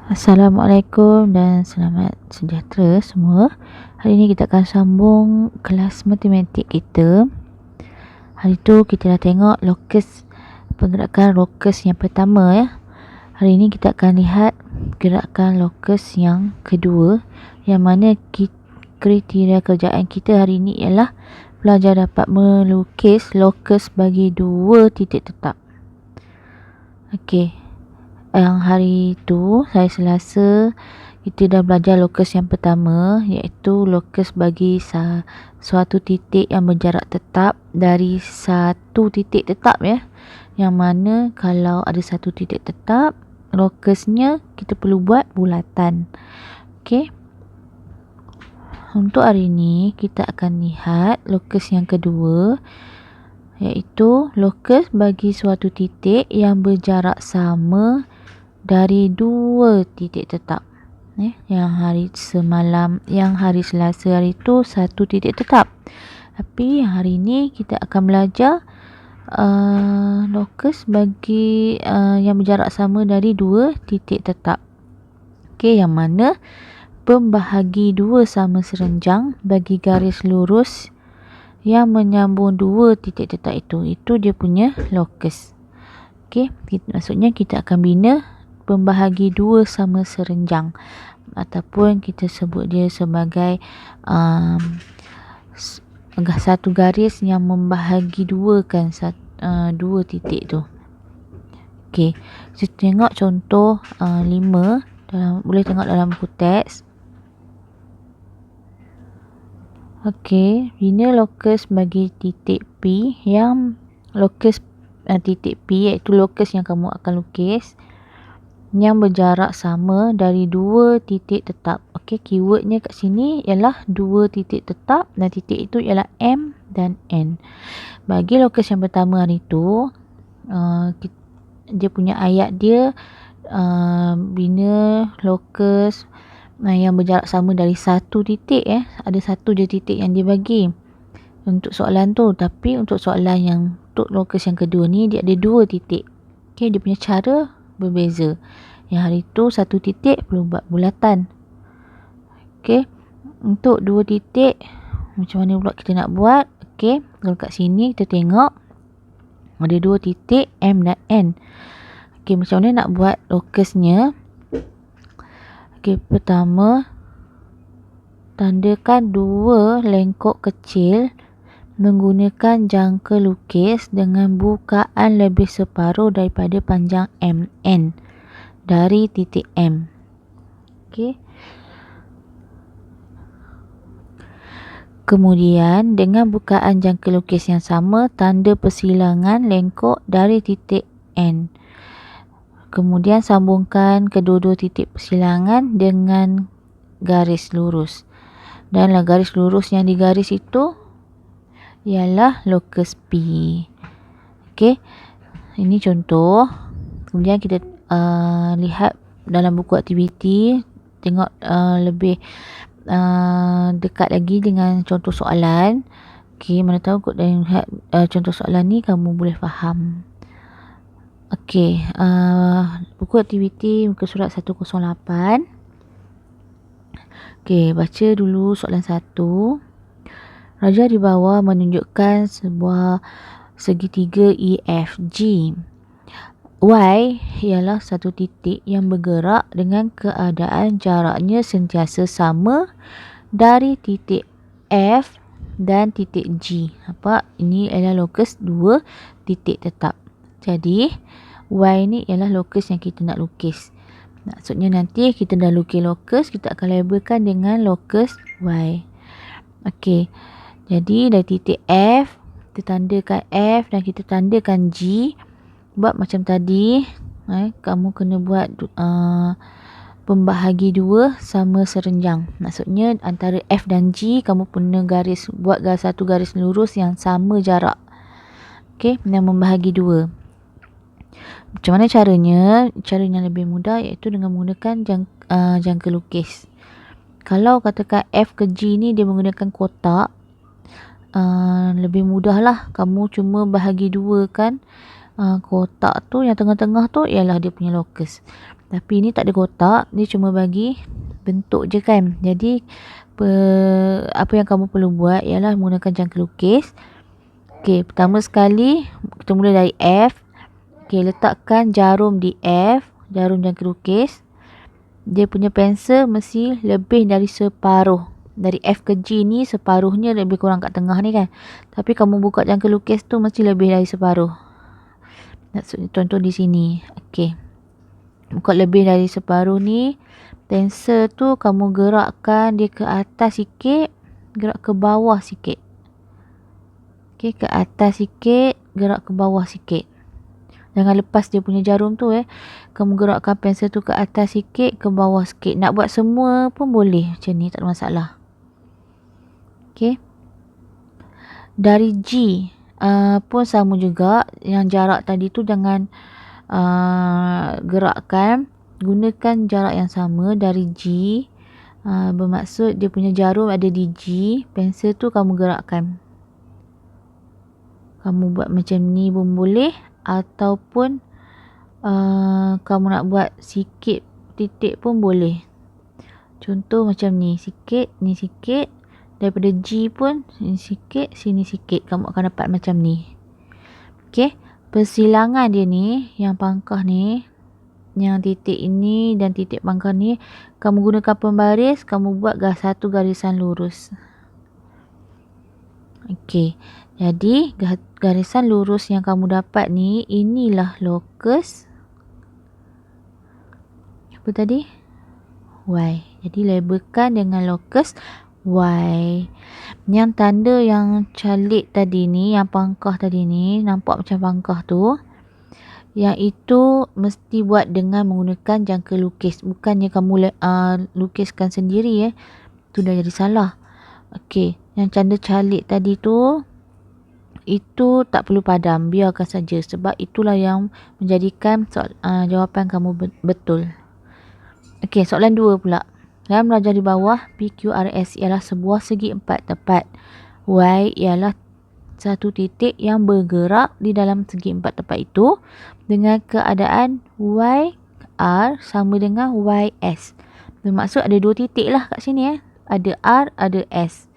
Assalamualaikum dan selamat sejahtera semua. Hari ini kita akan sambung kelas matematik kita. Hari tu kita dah tengok pergerakan locus yang pertama ya. Hari ini kita akan lihat gerakan locus yang kedua, yang mana kriteria kerjaan kita hari ini ialah pelajar dapat melukis locus bagi dua titik tetap. Okey. Yang hari tu, hari Selasa, kita dah belajar locus yang pertama, iaitu locus bagi suatu titik yang berjarak tetap dari satu titik tetap ya. Yang mana kalau ada satu titik tetap, locusnya kita perlu buat bulatan. Okey. Untuk hari ini kita akan lihat locus yang kedua, iaitu locus bagi suatu titik yang berjarak sama dari dua titik tetap. Yang hari Selasa hari tu satu titik tetap. Tapi hari ni kita akan belajar locus bagi yang berjarak sama dari dua titik tetap. Okey, yang mana pembahagi dua sama serenjang bagi garis lurus yang menyambung dua titik tetap itu. Itu dia punya locus. Okey, maksudnya kita akan bina pembahagi dua sama serenjang, ataupun kita sebut dia sebagai satu garis yang membahagi dua kan dua titik tu. Okey, kita tengok contoh 5 boleh tengok dalam buku teks. Okey, bina locus bagi titik P yang locus titik P iaitu locus yang kamu akan lukis yang berjarak sama dari dua titik tetap. Okey, keywordnya kat sini ialah dua titik tetap dan titik itu ialah M dan N. Bagi locus yang pertama hari tu, dia punya ayat dia bina locus yang berjarak sama dari satu titik Ada satu je titik yang dia bagi untuk soalan tu, tapi untuk soalan yang untuk locus yang kedua ni dia ada dua titik. Okey, dia punya cara berbeza. Yang hari tu satu titik perlu buat bulatan. Okey, untuk dua titik macam mana pula kita nak buat? Okey, kalau kat sini kita tengok ada dua titik M dan N. Okey, macam mana nak buat locusnya? Okey, pertama tandakan dua lengkok kecil menggunakan jangka lukis dengan bukaan lebih separuh daripada panjang MN dari titik M. Okey. Kemudian dengan bukaan jangka lukis yang sama, tanda persilangan lengkok dari titik N. Kemudian sambungkan kedua-dua titik persilangan dengan garis lurus. Dan garis lurus yang digaris itu ialah locus P. Okey. Ini contoh. Kemudian kita lihat dalam buku aktiviti, tengok lebih dekat lagi dengan contoh soalan. Okey, mana tahu kot dari lihat contoh soalan ni kamu boleh faham. Okey, buku aktiviti muka surat 108. Okey, baca dulu soalan 1. Raja di bawah menunjukkan sebuah segitiga EFG. Y ialah satu titik yang bergerak dengan keadaan jaraknya sentiasa sama dari titik F dan titik G. Nampak? Ini adalah locus dua titik tetap. Jadi, Y ni ialah locus yang kita nak lukis. Maksudnya nanti kita dah lukis locus, kita akan labelkan dengan locus Y. Okey. Jadi dari titik F, kita tandakan F dan kita tandakan G. Buat macam tadi, kamu kena buat pembahagi dua sama serenjang. Maksudnya antara F dan G kamu kena buat satu garis lurus yang sama jarak. Okey, yang membahagi dua. Macam mana caranya? Cara yang lebih mudah iaitu dengan menggunakan jangka lukis. Kalau katakan F ke G ni dia menggunakan kotak, lebih mudah lah. Kamu cuma bahagi dua kan, kotak tu yang tengah-tengah tu ialah dia punya locus. Tapi ni tak ada kotak, dia cuma bagi bentuk je kan. Jadi apa yang kamu perlu buat ialah menggunakan jangka lukis. Okey, pertama sekali kita mula dari F. Okey, letakkan jarum di F, jarum jangka lukis. Dia punya pensel mesti lebih dari separuh. Dari F ke G ni separuhnya lebih kurang kat tengah ni kan. Tapi kamu buka jangka lukis tu mesti lebih dari separuh. Maksudnya contoh di sini. Okey. Buka lebih dari separuh ni, pensel tu kamu gerakkan dia ke atas sikit, gerak ke bawah sikit. Okey, ke atas sikit, gerak ke bawah sikit. Jangan lepas dia punya jarum tu Kamu gerakkan pensel tu ke atas sikit, ke bawah sikit. Nak buat semua pun boleh macam ni, tak ada masalah. Okey. Dari G pun sama juga. Yang jarak tadi tu jangan gerakkan. Gunakan jarak yang sama dari G. Bermaksud dia punya jarum ada di G. Pensel tu kamu gerakkan. Kamu buat macam ni pun boleh. Ataupun kamu nak buat sikit titik pun boleh. Contoh macam ni sikit, ni sikit. Daripada G pun sini sikit. Kamu akan dapat macam ni. Okey. Persilangan dia ni, yang pangkah ni, yang titik ini dan titik pangkah ni, kamu gunakan pembaris, kamu buat satu garisan lurus. Okey. Jadi garisan lurus yang kamu dapat ni, inilah lokus apa tadi? Y. Jadi labelkan dengan lokus Y. Yang tanda yang calik tadi ni, yang pangkah tadi ni, nampak macam pangkah tu, yang itu mesti buat dengan menggunakan jangka lukis. Bukannya kamu lukiskan sendiri tu dah jadi salah. Okey, yang tanda calik tadi tu, itu tak perlu padam, biarkan saja. Sebab itulah yang menjadikan jawapan kamu betul. Okey, soalan 2 pula. Dalam rajah di bawah, PQRS ialah sebuah segi empat tepat. Y ialah satu titik yang bergerak di dalam segi empat tepat itu dengan keadaan YR sama dengan YS. Bermaksud ada dua titik lah kat sini Ada R, ada S.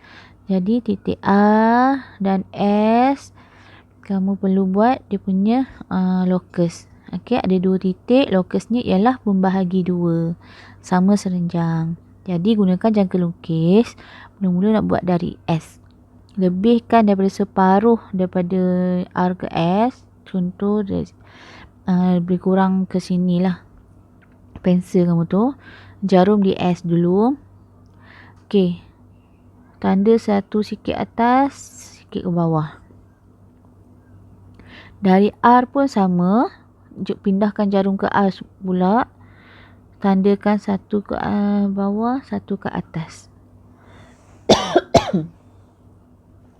Jadi titik R dan S kamu perlu buat dia punya lokus. Okey, ada dua titik, lokusnya ialah membahagi dua, sama serenjang. Jadi gunakan jangka lukis. Mula-mula nak buat dari S. Lebihkan daripada separuh daripada R ke S. Contoh lebih kurang ke sini lah pensel kamu tu. Jarum di S dulu. Okey, tanda satu sikit atas, sikit ke bawah. Dari R pun sama. Pindahkan jarum ke R pula. Tandakan satu ke bawah, satu ke atas.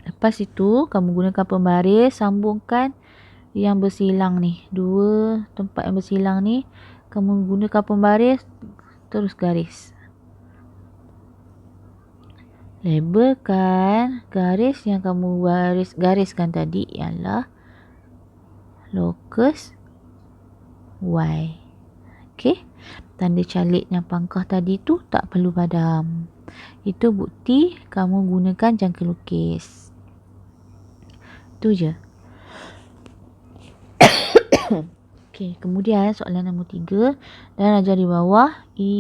Lepas itu, kamu gunakan pembaris. Sambungkan yang bersilang ni. Dua tempat yang bersilang ni. Kamu gunakan pembaris. Terus garis. Labelkan garis yang kamu gariskan tadi ialah lokus Y. Okey. Tanda calik yang pangkah tadi tu tak perlu padam. Itu bukti kamu gunakan jangka lukis. Itu je. Okey, kemudian soalan nombor 3. Dan rajah di bawah A,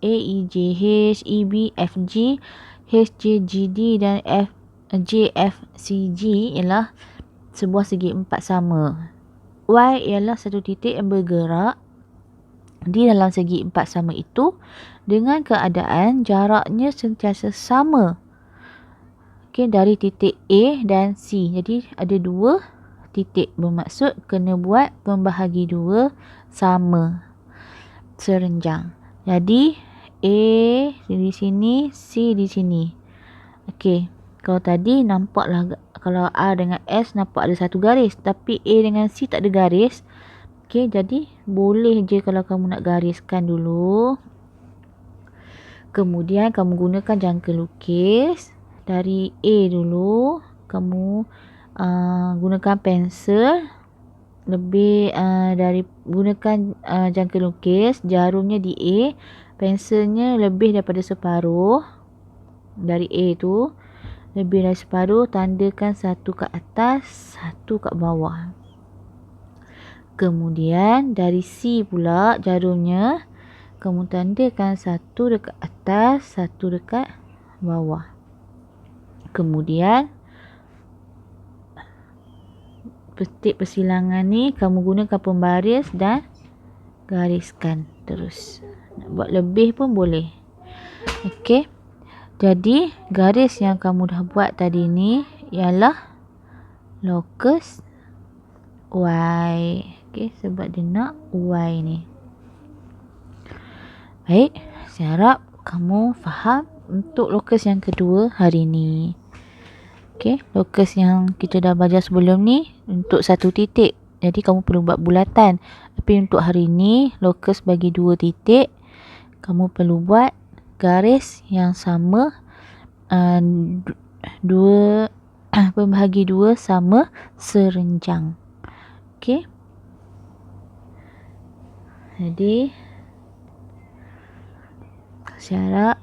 E, J, H, E, B, F, G, H, J, G, D dan J, F, C, G ialah sebuah segi empat sama. Y ialah satu titik yang bergerak di dalam segi empat sama itu dengan keadaan jaraknya sentiasa sama. Okey, dari titik A dan C. Jadi ada dua titik. Bermaksud kena buat pembahagi dua sama serenjang. Jadi A di sini, C di sini. Okey, kalau tadi nampaklah, kalau R dengan S nampak ada satu garis, tapi A dengan C tak ada garis. Okey, jadi boleh je kalau kamu nak gariskan dulu. Kemudian kamu gunakan jangka lukis. Dari A dulu, kamu gunakan pensel. lebih dari gunakan jangka lukis, jarumnya di A, pensilnya lebih daripada separuh dari A tu, lebih dari separuh, tandakan satu kat atas, satu kat bawah. Kemudian dari C pula jarumnya, kamu tandakan satu dekat atas, satu dekat bawah. Kemudian petik persilangan ni kamu gunakan pembaris dan gariskan terus. Nak buat lebih pun boleh. Okey. Jadi garis yang kamu dah buat tadi ni ialah lokus Y. Okey, sebab dia nak Y ni. Baik, saya harap kamu faham untuk lokus yang kedua hari ni. Okey, lokus yang kita dah belajar sebelum ni untuk satu titik. Jadi kamu perlu buat bulatan. Tapi untuk hari ni lokus bagi dua titik, kamu perlu buat garis yang sama, dua pembahagi dua sama serenjang. Okey. Jadi saya harap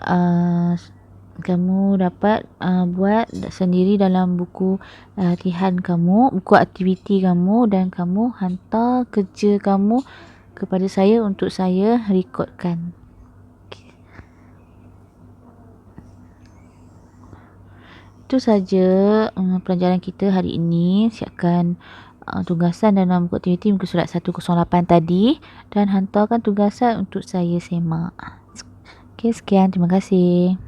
kamu dapat buat sendiri dalam buku latihan kamu, buku aktiviti kamu, dan kamu hantar kerja kamu kepada saya untuk saya rekodkan. Okay. Itu saja pelajaran kita hari ini. Siapkan tugasan dalam buku aktiviti muka surat 108 tadi dan hantarkan tugasan untuk saya semak. Okey, sekian. Terima kasih.